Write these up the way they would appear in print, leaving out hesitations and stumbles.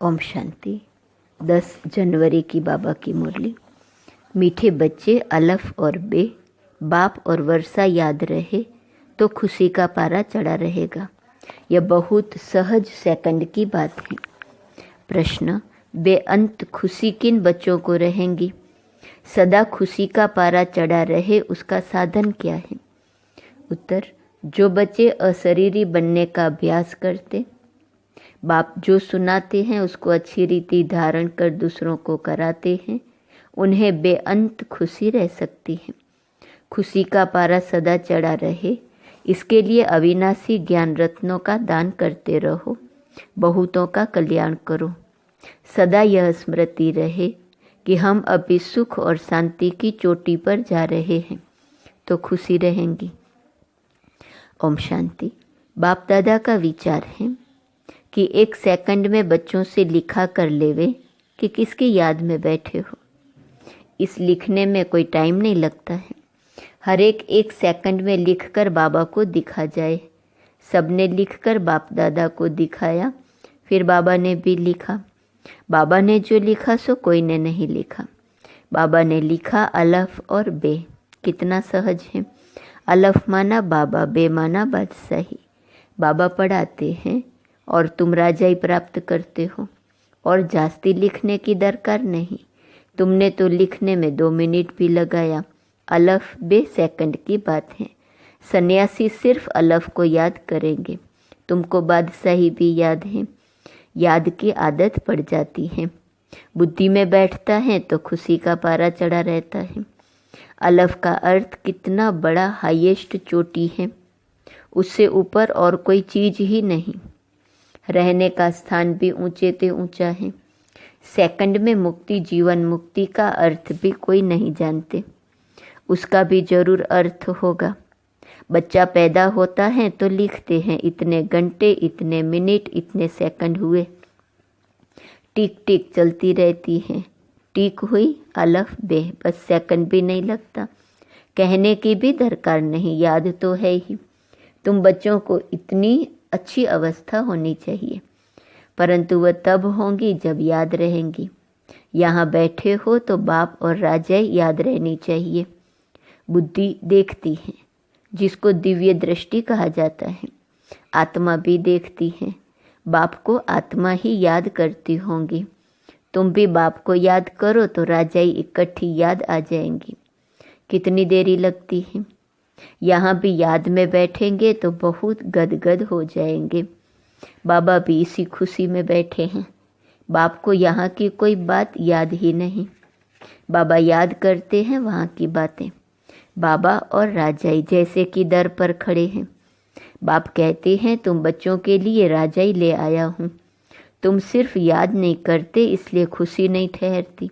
ओम शांति। 10 जनवरी की बाबा की मुरली। मीठे बच्चे अलफ और बे, बाप और वर्षा याद रहे तो खुशी का पारा चढ़ा रहेगा। यह बहुत सहज सेकंड की बात है। प्रश्न, बेअंत खुशी किन बच्चों को रहेंगी? सदा खुशी का पारा चढ़ा रहे उसका साधन क्या है? उत्तर, जो बच्चे अशरीरी बनने का अभ्यास करते, बाप जो सुनाते हैं उसको अच्छी रीति धारण कर दूसरों को कराते हैं, उन्हें बेअंत खुशी रह सकती है। खुशी का पारा सदा चढ़ा रहे, इसके लिए अविनाशी ज्ञान रत्नों का दान करते रहो, बहुतों का कल्याण करो। सदा यह स्मृति रहे कि हम अभी सुख और शांति की चोटी पर जा रहे हैं, तो खुशी रहेंगी। ओम शांति। बाप दादा का विचार है कि एक सेकंड में बच्चों से लिखा कर लेवे कि किसकी याद में बैठे हो। इस लिखने में कोई टाइम नहीं लगता है। हर एक सेकंड में लिखकर बाबा को दिखा जाए। सबने लिखकर बाप दादा को दिखाया, फिर बाबा ने भी लिखा। बाबा ने जो लिखा सो कोई ने नहीं लिखा। बाबा ने लिखा अलफ और बे। कितना सहज है। अलफ माना बाबा, बे माना बादशाही। बाबा पढ़ाते हैं और तुम राजाई प्राप्त करते हो, और जास्ती लिखने की दरकार नहीं। तुमने तो लिखने में 2 मिनट भी लगाया। अलफ बे सेकंड की बात है। सन्यासी सिर्फ अलफ को याद करेंगे। तुमको बादशाही भी याद है। याद की आदत पड़ जाती है, बुद्धि में बैठता है तो खुशी का पारा चढ़ा रहता है। अलफ का अर्थ कितना बड़ा हाईएस्ट चोटी है, उससे ऊपर और कोई चीज ही नहीं। रहने का स्थान भी ऊंचे से ऊंचा है। सेकंड में मुक्ति, जीवन मुक्ति का अर्थ भी कोई नहीं जानते, उसका भी जरूर अर्थ होगा। बच्चा पैदा होता है तो लिखते हैं इतने घंटे, इतने मिनट, इतने सेकंड हुए। टिक टिक चलती रहती है। टिक हुई अलफ बे, बस सेकंड भी नहीं लगता। कहने की भी दरकार नहीं, याद तो है ही। तुम बच्चों को इतनी अच्छी अवस्था होनी चाहिए, परंतु वह तब होंगी जब याद रहेंगी। यहाँ बैठे हो तो बाप और राजाई याद रहनी चाहिए। बुद्धि देखती है, जिसको दिव्य दृष्टि कहा जाता है। आत्मा भी देखती है। बाप को आत्मा ही याद करती होंगी। तुम भी बाप को याद करो तो राजाई इकट्ठी याद आ जाएंगी। कितनी देरी लगती है। यहाँ भी याद में बैठेंगे तो बहुत गदगद हो जाएंगे। बाबा भी इसी खुशी में बैठे हैं। बाप को यहाँ की कोई बात याद ही नहीं। बाबा याद करते हैं वहाँ की बातें। बाबा और राजाई जैसे कि दर पर खड़े हैं। बाप कहते हैं तुम बच्चों के लिए राजाई ले आया हूँ। तुम सिर्फ याद नहीं करते इसलिए खुशी नहीं ठहरती।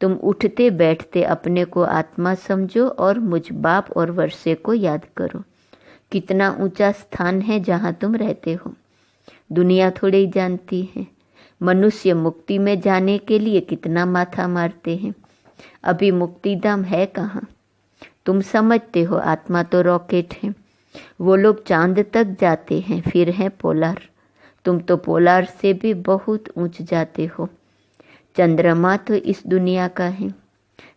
तुम उठते बैठते अपने को आत्मा समझो और मुझ बाप और वर्षे को याद करो। कितना ऊंचा स्थान है जहाँ तुम रहते हो। दुनिया थोड़ी जानती है। मनुष्य मुक्ति में जाने के लिए कितना माथा मारते हैं। अभी मुक्तिधाम है कहाँ? तुम समझते हो आत्मा तो रॉकेट है। वो लोग चांद तक जाते हैं, फिर है पोलार। तुम तो पोलार से भी बहुत ऊंच जाते हो। चंद्रमा तो इस दुनिया का है।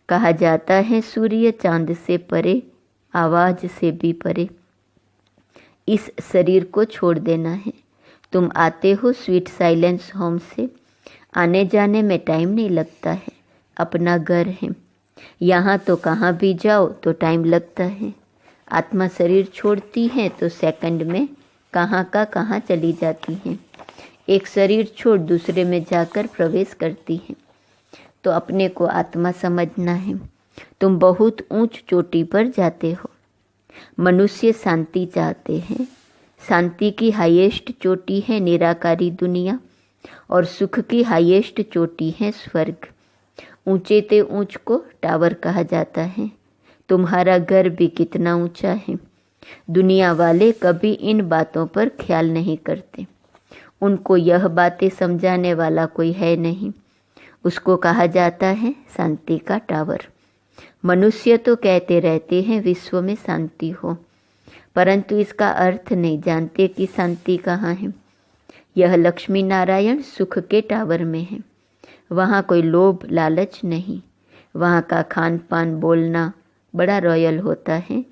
कहा जाता है सूर्य चांद से परे, आवाज से भी परे। इस शरीर को छोड़ देना है। तुम आते हो स्वीट साइलेंस होम से। आने जाने में टाइम नहीं लगता है। अपना घर है। यहाँ तो कहाँ भी जाओ तो टाइम लगता है। आत्मा शरीर छोड़ती है तो सेकंड में कहाँ का कहाँ चली जाती है। एक शरीर छोड़ दूसरे में जाकर प्रवेश करती है। तो अपने को आत्मा समझना है। तुम बहुत ऊंच चोटी पर जाते हो। मनुष्य शांति चाहते हैं। शांति की हाईएस्ट चोटी है निराकारी दुनिया, और सुख की हाईएस्ट चोटी है स्वर्ग। ऊंचे ते ऊंच को टावर कहा जाता है। तुम्हारा घर भी कितना ऊंचा है। दुनिया वाले कभी इन बातों पर ख्याल नहीं करते। उनको यह बातें समझाने वाला कोई है नहीं। उसको कहा जाता है शांति का टावर। मनुष्य तो कहते रहते हैं विश्व में शांति हो, परंतु इसका अर्थ नहीं जानते कि शांति कहाँ है। यह लक्ष्मी नारायण सुख के टावर में है। वहाँ कोई लोभ लालच नहीं। वहाँ का खान पान बोलना बड़ा रॉयल होता है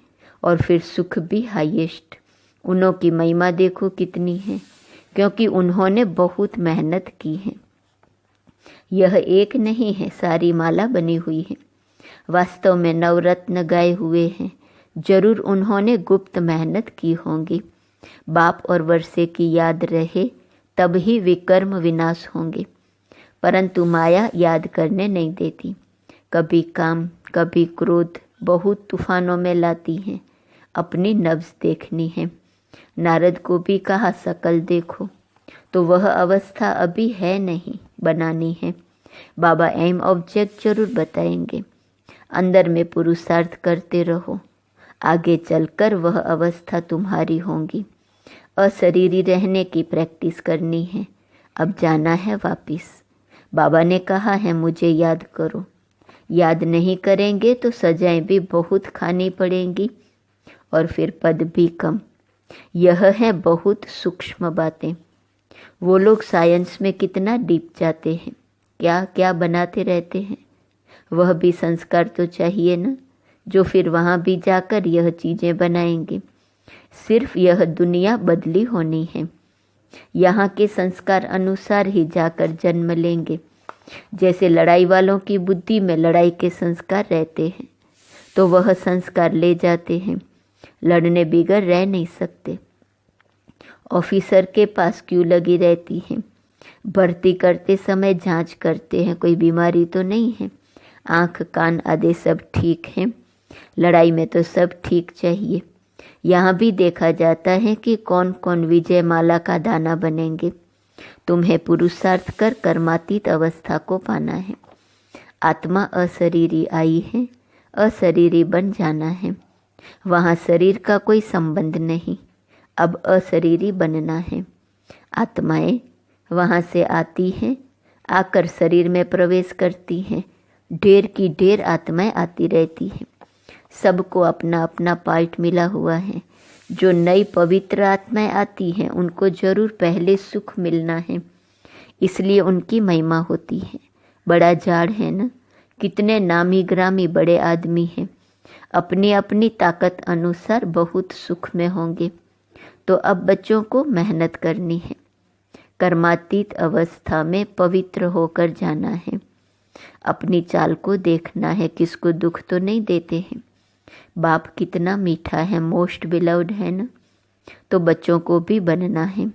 और फिर सुख भी हाईएस्ट। उन्हों की महिमा देखो कितनी है, क्योंकि उन्होंने बहुत मेहनत की है। यह एक नहीं है, सारी माला बनी हुई है। वास्तव में नवरत्न गाए हुए हैं। जरूर उन्होंने गुप्त मेहनत की होंगी। बाप और वर्षे की याद रहे तब ही विकर्म विनाश होंगे, परंतु माया याद करने नहीं देती। कभी काम कभी क्रोध बहुत तूफानों में लाती हैं। अपनी नब्ज देखनी है। नारद को भी कहा सकल देखो, तो वह अवस्था अभी है नहीं, बनानी है। बाबा एम ऑब्जेक्ट जरूर बताएंगे। अंदर में पुरुषार्थ करते रहो, आगे चलकर वह अवस्था तुम्हारी होगी। अशरीरी रहने की प्रैक्टिस करनी है। अब जाना है वापिस। बाबा ने कहा है मुझे याद करो। याद नहीं करेंगे तो सजाएं भी बहुत खानी पड़ेंगी और फिर पद भी कम। यह है बहुत सूक्ष्म बातें। वो लोग साइंस में कितना डीप जाते हैं, क्या क्या बनाते रहते हैं। वह भी संस्कार तो चाहिए ना, जो फिर वहाँ भी जाकर यह चीज़ें बनाएंगे। सिर्फ यह दुनिया बदली होनी है। यहाँ के संस्कार अनुसार ही जाकर जन्म लेंगे। जैसे लड़ाई वालों की बुद्धि में लड़ाई के संस्कार रहते हैं, तो वह संस्कार ले जाते हैं। लड़ने बिगड़ रह नहीं सकते। ऑफिसर के पास क्यों लगी रहती हैं? भर्ती करते समय जांच करते हैं कोई बीमारी तो नहीं है। आँख कान आदि सब ठीक हैं। लड़ाई में तो सब ठीक चाहिए। यहाँ भी देखा जाता है कि कौन कौन विजय माला का दाना बनेंगे। तुम्हें पुरुषार्थ कर कर्मातीत अवस्था को पाना है। आत्मा अशरीरी आई है, अशरीरी बन जाना है। वहाँ शरीर का कोई संबंध नहीं, अब अशरीरी बनना है। आत्माएं वहाँ से आती हैं, आकर शरीर में प्रवेश करती हैं। ढेर की ढेर आत्माएं आती रहती हैं। सबको अपना अपना पार्ट मिला हुआ है। जो नई पवित्र आत्माएं आती हैं उनको जरूर पहले सुख मिलना है, इसलिए उनकी महिमा होती है। बड़ा जाड़ है ना, कितने नामी ग्रामी बड़े आदमी हैं, अपनी अपनी ताकत अनुसार बहुत सुख में होंगे। तो अब बच्चों को मेहनत करनी है। कर्मातीत अवस्था में पवित्र होकर जाना है। अपनी चाल को देखना है, किसको दुख तो नहीं देते हैं। बाप कितना मीठा है, मोस्ट बिलव्ड है ना, तो बच्चों को भी बनना है।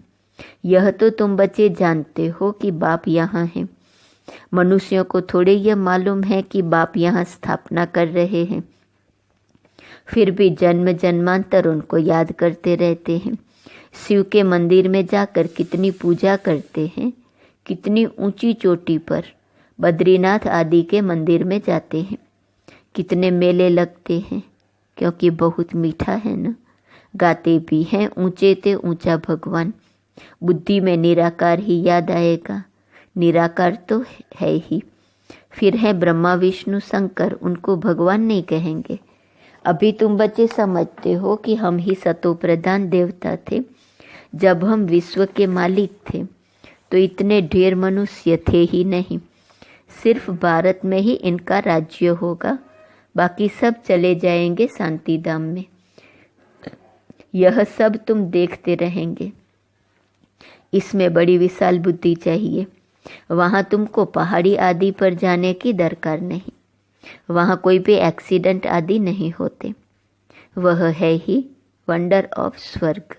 यह तो तुम बच्चे जानते हो कि बाप यहाँ है। मनुष्यों को थोड़े यह मालूम है कि बाप यहाँ स्थापना कर रहे हैं। फिर भी जन्म जन्मांतर उनको याद करते रहते हैं। शिव के मंदिर में जाकर कितनी पूजा करते हैं, कितनी ऊंची चोटी पर बद्रीनाथ आदि के मंदिर में जाते हैं। कितने मेले लगते हैं, क्योंकि बहुत मीठा है ना। गाते भी हैं ऊंचे ते ऊंचा भगवान। बुद्धि में निराकार ही याद आएगा। निराकार तो है ही। फिर है ब्रह्मा विष्णु शंकर, उनको भगवान नहीं कहेंगे। अभी तुम बच्चे समझते हो कि हम ही सतो प्रधान देवता थे। जब हम विश्व के मालिक थे तो इतने ढेर मनुष्य थे ही नहीं। सिर्फ भारत में ही इनका राज्य होगा, बाकी सब चले जाएंगे शांति धाम में। यह सब तुम देखते रहेंगे। इसमें बड़ी विशाल बुद्धि चाहिए। वहाँ तुमको पहाड़ी आदि पर जाने की दरकार नहीं। वहाँ कोई भी एक्सीडेंट आदि नहीं होते। वह है ही वंडर ऑफ स्वर्ग।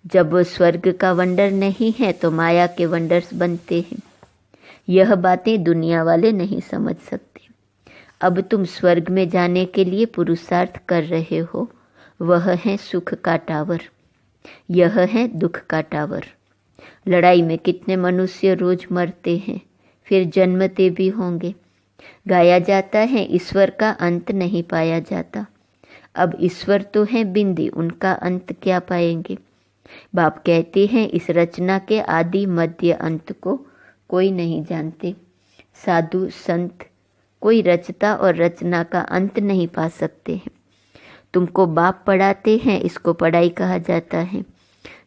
जब वो स्वर्ग का वंडर नहीं है तो माया के वंडर्स बनते हैं। यह बातें दुनिया वाले नहीं समझ सकते। अब तुम स्वर्ग में जाने के लिए पुरुषार्थ कर रहे हो। वह है सुख का टावर, यह है दुख का टावर। लड़ाई में कितने मनुष्य रोज मरते हैं, फिर जन्मते भी होंगे। गाया जाता है ईश्वर का अंत नहीं पाया जाता। अब ईश्वर तो है बिंदी, उनका अंत क्या पाएंगे। बाप कहते हैं इस रचना के आदि मध्य अंत को कोई नहीं जानते। साधु संत कोई रचता और रचना का अंत नहीं पा सकते हैं। तुमको बाप पढ़ाते हैं, इसको पढ़ाई कहा जाता है।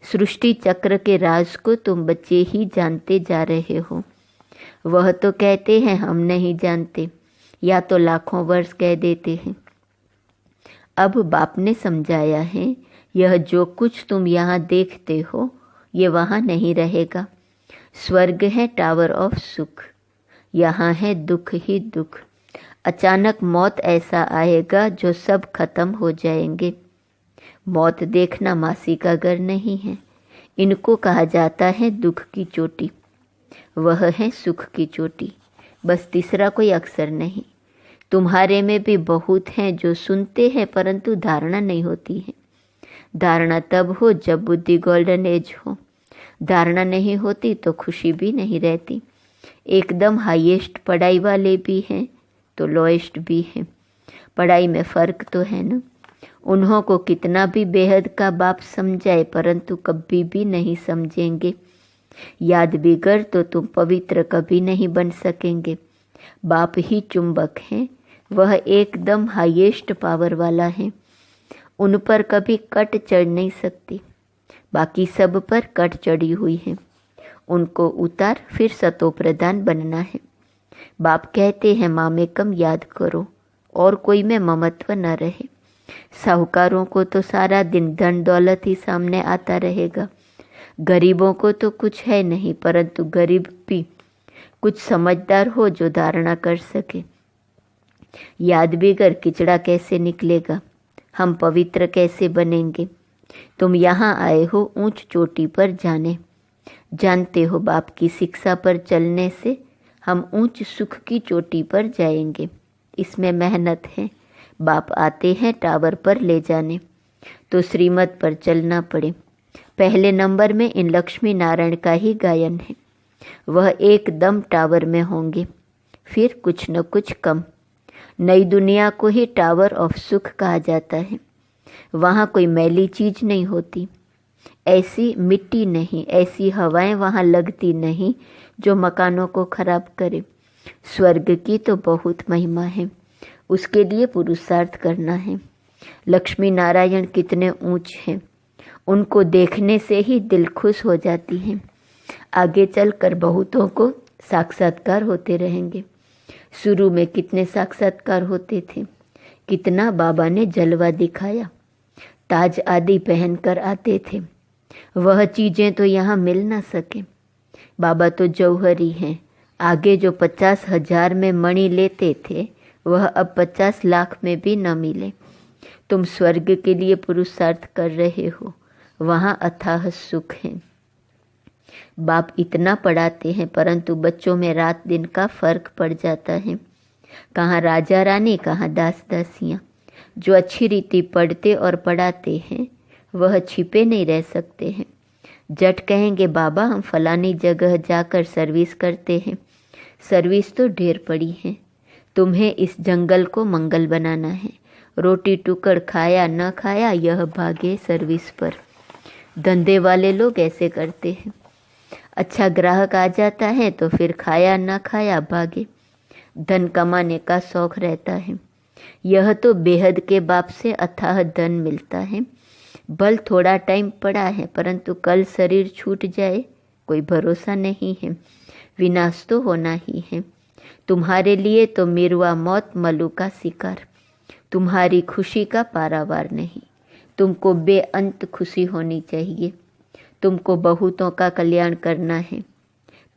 सृष्टि चक्र के राज को तुम बच्चे ही जानते जा रहे हो। वह तो कहते हैं हम नहीं जानते, या तो लाखों वर्ष कह देते हैं। अब बाप ने समझाया है, यह जो कुछ तुम यहाँ देखते हो ये वहाँ नहीं रहेगा। स्वर्ग है टावर ऑफ सुख, यहाँ है दुख ही दुख। अचानक मौत ऐसा आएगा जो सब खत्म हो जाएंगे। मौत देखना मासी का घर नहीं है, इनको कहा जाता है दुख की चोटी। वह है सुख की चोटी, बस तीसरा कोई अक्षर नहीं। तुम्हारे में भी बहुत हैं जो सुनते हैं परंतु धारणा नहीं होती है। धारणा तब हो जब बुद्धि गोल्डन एज हो। धारणा नहीं होती तो खुशी भी नहीं रहती। एकदम हाईएस्ट पढ़ाई वाले भी हैं तो लोएस्ट भी हैं। पढ़ाई में फ़र्क तो है ना। उन्हों को कितना भी बेहद का बाप समझाए परंतु कभी भी नहीं समझेंगे। याद बिगड़ तो तुम पवित्र कभी नहीं बन सकेंगे। बाप ही चुंबक हैं, वह एकदम हाईएस्ट पावर वाला है। उन पर कभी कट चढ़ नहीं सकती, बाकी सब पर कट चढ़ी हुई है। उनको उतार फिर सतो प्रधान बनना है। बाप कहते हैं माँ में कम याद करो और कोई में ममत्व न रहे। साहूकारों को तो सारा दिन धन दौलत ही सामने आता रहेगा। गरीबों को तो कुछ है नहीं, परंतु गरीब भी कुछ समझदार हो जो धारणा कर सके। याद बिगर किचड़ा कैसे निकलेगा, हम पवित्र कैसे बनेंगे। तुम यहाँ आए हो ऊंच चोटी पर जाने। जानते हो बाप की शिक्षा पर चलने से हम ऊंच सुख की चोटी पर जाएंगे। इसमें मेहनत है। बाप आते हैं टावर पर ले जाने, तो श्रीमत पर चलना पड़े। पहले नंबर में इन लक्ष्मी नारायण का ही गायन है। वह एकदम टावर में होंगे, फिर कुछ न कुछ कम। नई दुनिया को ही टावर ऑफ सुख कहा जाता है। वहाँ कोई मैली चीज नहीं होती, ऐसी मिट्टी नहीं, ऐसी हवाएं वहाँ लगती नहीं जो मकानों को खराब करे। स्वर्ग की तो बहुत महिमा है, उसके लिए पुरुषार्थ करना है। लक्ष्मी नारायण कितने ऊंच हैं, उनको देखने से ही दिल खुश हो जाती है। आगे चलकर बहुतों को साक्षात्कार होते रहेंगे। शुरू में कितने साक्षात्कार होते थे, कितना बाबा ने जलवा दिखाया। ताज आदि पहनकर आते थे। वह चीज़ें तो यहाँ मिल ना सके। बाबा तो जौहरी हैं। आगे जो 50,000 में मणि लेते थे वह अब 50 लाख में भी न मिले। तुम स्वर्ग के लिए पुरुषार्थ कर रहे हो, वहाँ अथाह सुख है। बाप इतना पढ़ाते हैं परंतु बच्चों में रात दिन का फर्क पड़ जाता है। कहाँ राजा रानी, कहाँ दास दासियाँ। जो अच्छी रीति पढ़ते और पढ़ाते हैं वह छिपे नहीं रह सकते हैं। जट कहेंगे बाबा हम फलानी जगह जाकर सर्विस करते हैं। सर्विस तो ढेर पड़ी है, तुम्हें इस जंगल को मंगल बनाना है। रोटी टुकड़ खाया न खाया यह भागे सर्विस पर। धंधे वाले लोग ऐसे करते हैं। अच्छा ग्राहक आ जाता है तो फिर खाया न खाया भागे। धन कमाने का शौक रहता है। यह तो बेहद के बाप से अथाह धन मिलता है। बल थोड़ा टाइम पड़ा है परंतु कल शरीर छूट जाए कोई भरोसा नहीं है। विनाश तो होना ही है। तुम्हारे लिए तो मिरवा मौत मलू का शिकार। तुम्हारी खुशी का पारावार नहीं। तुमको बेअंत खुशी होनी चाहिए। तुमको बहुतों का कल्याण करना है।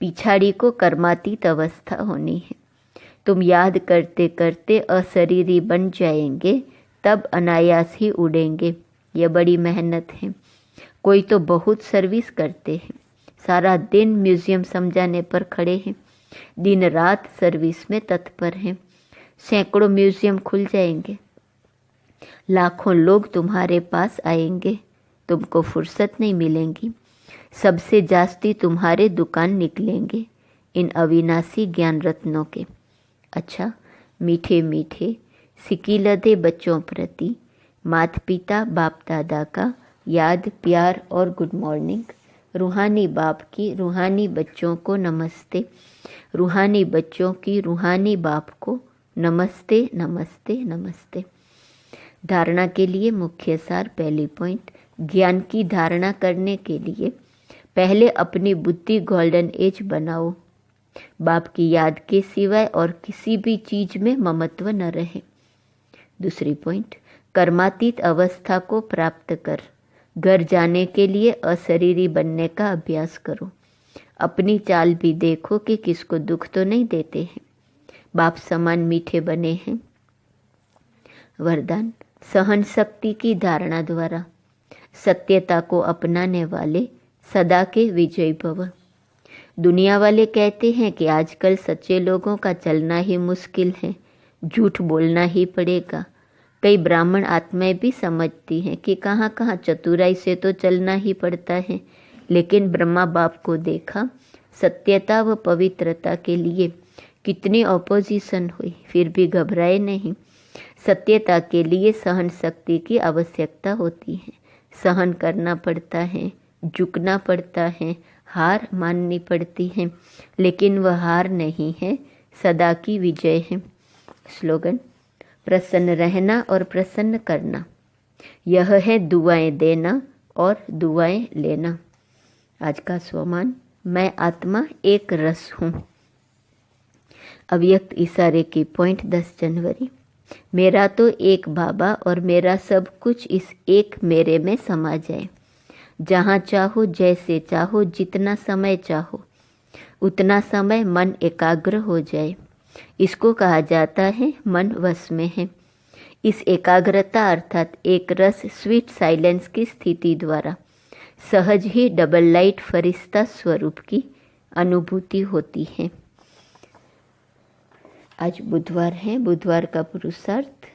पिछाड़ी को कर्मातीत अवस्था होनी है। तुम याद करते करते अशरीरी बन जाएंगे, तब अनायास ही उड़ेंगे। यह बड़ी मेहनत है। कोई तो बहुत सर्विस करते हैं, सारा दिन म्यूजियम समझाने पर खड़े हैं, दिन रात सर्विस में तत्पर हैं। सैकड़ों म्यूजियम खुल जाएंगे, लाखों लोग तुम्हारे पास आएंगे, तुमको फुर्सत नहीं मिलेंगी। सबसे जास्ती तुम्हारे दुकान निकलेंगे इन अविनाशी ज्ञान रत्नों के। अच्छा, मीठे मीठे सिकीलधे बच्चों प्रति माता पिता बाप दादा का याद प्यार और गुड मॉर्निंग। रूहानी बाप की रूहानी बच्चों को नमस्ते। रूहानी बच्चों की रूहानी बाप को नमस्ते नमस्ते नमस्ते। धारणा के लिए मुख्य सार। पहली पॉइंट, ज्ञान की धारणा करने के लिए पहले अपनी बुद्धि गोल्डन एज बनाओ। बाप की याद के सिवाय और किसी भी चीज में ममत्व न रहे। दूसरी पॉइंट, कर्मातीत अवस्था को प्राप्त कर घर जाने के लिए अशरीरी बनने का अभ्यास करो। अपनी चाल भी देखो कि किसको दुख तो नहीं देते हैं। बाप समान मीठे बने हैं। वरदान, सहन शक्ति की धारणा द्वारा सत्यता को अपनाने वाले सदा के विजयी भव। दुनिया वाले कहते हैं कि आजकल सच्चे लोगों का चलना ही मुश्किल है, झूठ बोलना ही पड़ेगा। कई ब्राह्मण आत्माएं भी समझती हैं कि कहाँ कहाँ चतुराई से तो चलना ही पड़ता है, लेकिन ब्रह्मा बाप को देखा, सत्यता व पवित्रता के लिए कितनी ऑपोजिशन हुई, फिर भी घबराए नहीं। सत्यता के लिए सहन शक्ति की आवश्यकता होती है। सहन करना पड़ता है, झुकना पड़ता है, हार माननी पड़ती है, लेकिन वह हार नहीं है, सदा की विजय है। स्लोगन, प्रसन्न रहना और प्रसन्न करना, यह है दुआएं देना और दुआएं लेना। आज का स्वमान, मैं आत्मा एक रस हूँ। अव्यक्त इशारे की पॉइंट 10 जनवरी। मेरा तो एक बाबा और मेरा सब कुछ इस एक मेरे में समा जाए। जहाँ चाहो, जैसे चाहो, जितना समय चाहो, उतना समय मन एकाग्र हो जाए। इसको कहा जाता है मन वश में है। इस एकाग्रता अर्थात एक रस स्वीट साइलेंस की स्थिति द्वारा सहज ही डबल लाइट फरिश्ता स्वरूप की अनुभूति होती है। आज बुधवार है। बुधवार का पुरुषार्थ,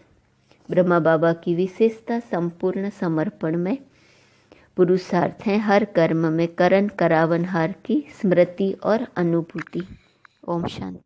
ब्रह्मा बाबा की विशेषता संपूर्ण समर्पण में पुरुषार्थ है। हर कर्म में करण करावनहार की स्मृति और अनुभूति। ओम शांति।